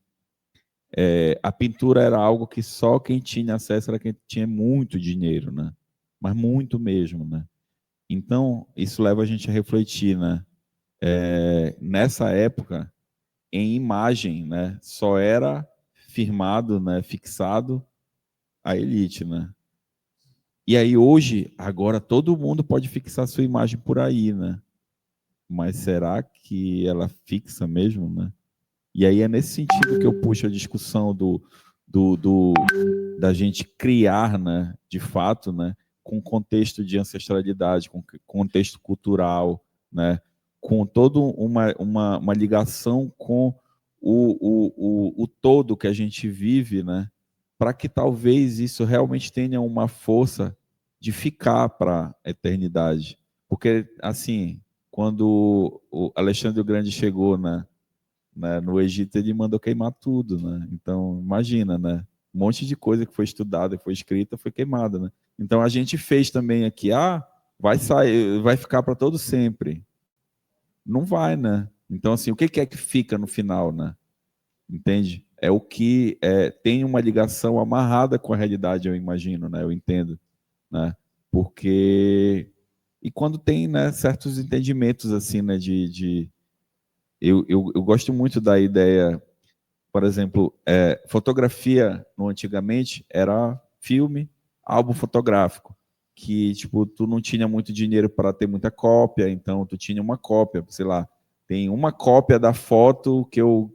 a pintura era algo que só quem tinha acesso era quem tinha muito dinheiro, né? Mas muito mesmo, né? Então, isso leva a gente a refletir, né? Nessa época, em imagem, né? Só era firmado, né? Fixado a elite, né? E aí hoje, agora todo mundo pode fixar sua imagem por aí, né? Mas será que ela fixa mesmo, né? E aí é nesse sentido que eu puxo a discussão da gente criar, né, de fato, né, com contexto de ancestralidade, com contexto cultural, né, com toda uma ligação com o todo que a gente vive, né? Para que talvez isso realmente tenha uma força de ficar para a eternidade. Porque, assim, quando o Alexandre o Grande chegou no Egito, ele mandou queimar tudo, né? Então, imagina, né? Um monte de coisa que foi estudada, que foi escrita, foi queimada, né? Então, a gente fez também aqui, vai sair, vai ficar para todo sempre. Não vai, né? Então, assim, o que é que fica no final, né? Entende? É o que tem uma ligação amarrada com a realidade, eu imagino, né? Eu entendo, né? Porque e quando tem, né, certos entendimentos assim, né, eu gosto muito da ideia, por exemplo, fotografia no antigamente era filme, álbum fotográfico, que tipo tu não tinha muito dinheiro para ter muita cópia, então tu tinha uma cópia, sei lá, tem uma cópia da foto que eu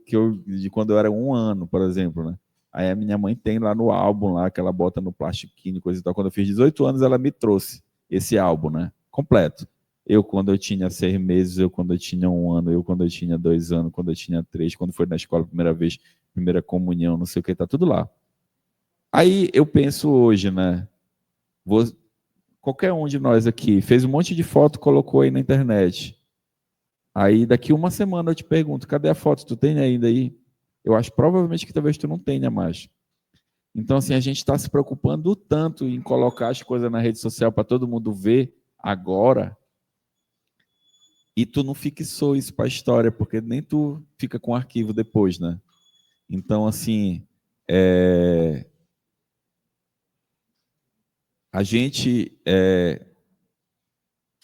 de quando eu era 1 ano, por exemplo, né? Aí a minha mãe tem lá no álbum lá que ela bota no plastiquinho, coisa e tal. Quando eu fiz 18 anos, ela me trouxe esse álbum, né? Completo. Eu quando eu tinha 6 meses, eu quando eu tinha 1 ano, eu quando eu tinha 2 anos, quando eu tinha 3, quando foi na escola a primeira vez, primeira comunhão, não sei o que, tá tudo lá. Aí eu penso hoje, né? Qualquer um de nós aqui fez um monte de foto, colocou aí na internet. Aí daqui uma semana eu te pergunto, cadê a foto? Tu tem ainda aí? Eu acho provavelmente que talvez tu não tenha mais. Então, assim, a gente está se preocupando tanto em colocar as coisas na rede social para todo mundo ver agora, e tu não fique só isso para a história, porque nem tu fica com o arquivo depois, né? Então, assim, a gente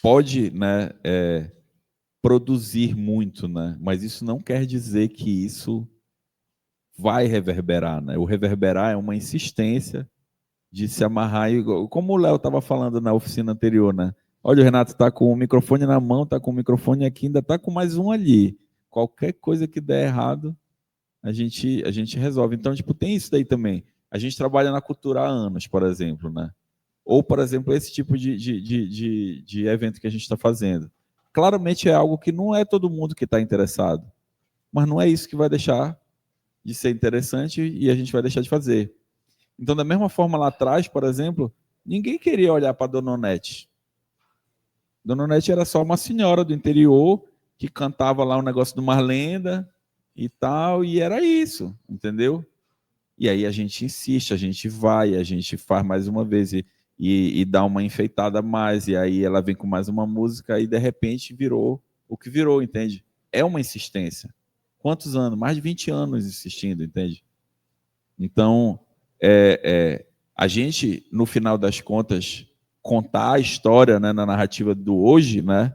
pode, né, produzir muito, né? Mas isso não quer dizer que isso vai reverberar, né? O reverberar é uma insistência de se amarrar, como o Léo estava falando na oficina anterior, né? Olha, o Renato está com o microfone na mão, está com o microfone aqui, ainda está com mais um ali. Qualquer coisa que der errado, a gente resolve. Então, tipo, tem isso daí também. A gente trabalha na cultura há anos, por exemplo, né? Ou, por exemplo, esse tipo de evento que a gente está fazendo. Claramente é algo que não é todo mundo que está interessado, mas não é isso que vai deixar de ser interessante e a gente vai deixar de fazer. Então, da mesma forma lá atrás, por exemplo, ninguém queria olhar para a Dona Onete. Dona Onete era só uma senhora do interior que cantava lá um negócio de uma lenda e tal, e era isso, entendeu? E aí a gente insiste, a gente vai, a gente faz mais uma vez e dá uma enfeitada a mais, e aí ela vem com mais uma música e de repente virou o que virou, entende? É uma insistência. Quantos anos? Mais de 20 anos insistindo, entende? Então, a gente, no final das contas, contar a história, né, na narrativa do hoje, né,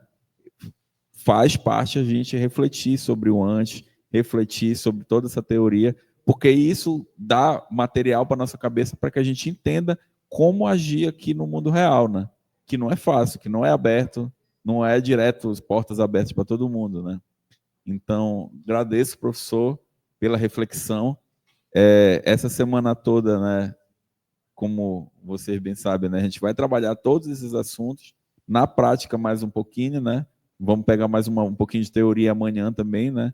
faz parte a gente refletir sobre o antes, refletir sobre toda essa teoria, porque isso dá material para a nossa cabeça para que a gente entenda como agir aqui no mundo real, né? Que não é fácil, que não é aberto, não é direto, as portas abertas para todo mundo, né? Então, agradeço, professor, pela reflexão. Essa semana toda, né, como vocês bem sabem, né, a gente vai trabalhar todos esses assuntos, na prática mais um pouquinho, né? Vamos pegar mais um pouquinho de teoria amanhã também, né?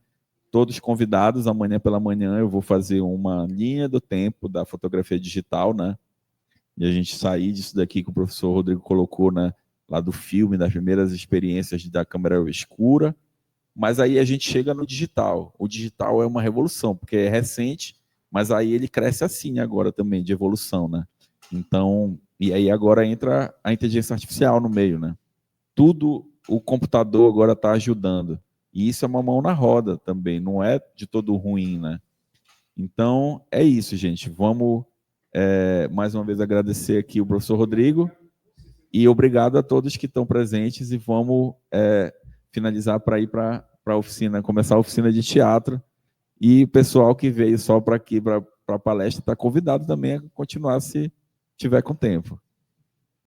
Todos convidados, amanhã pela manhã eu vou fazer uma linha do tempo da fotografia digital, né? E a gente sair disso daqui que o professor Rodrigo colocou, né, lá do filme, das primeiras experiências da câmera escura, mas aí a gente chega no digital. O digital é uma revolução, porque é recente, mas aí ele cresce assim agora também, de evolução, né? Então, e aí agora entra a inteligência artificial no meio, né? Tudo o computador agora está ajudando. E isso é uma mão na roda também, não é de todo ruim, né? Então, é isso, gente. Vamos, mais uma vez, agradecer aqui o professor Rodrigo e obrigado a todos que estão presentes e vamos finalizar para ir para a oficina, começar a oficina de teatro. E o pessoal que veio só para aqui, para a palestra, está convidado também a continuar se tiver com tempo.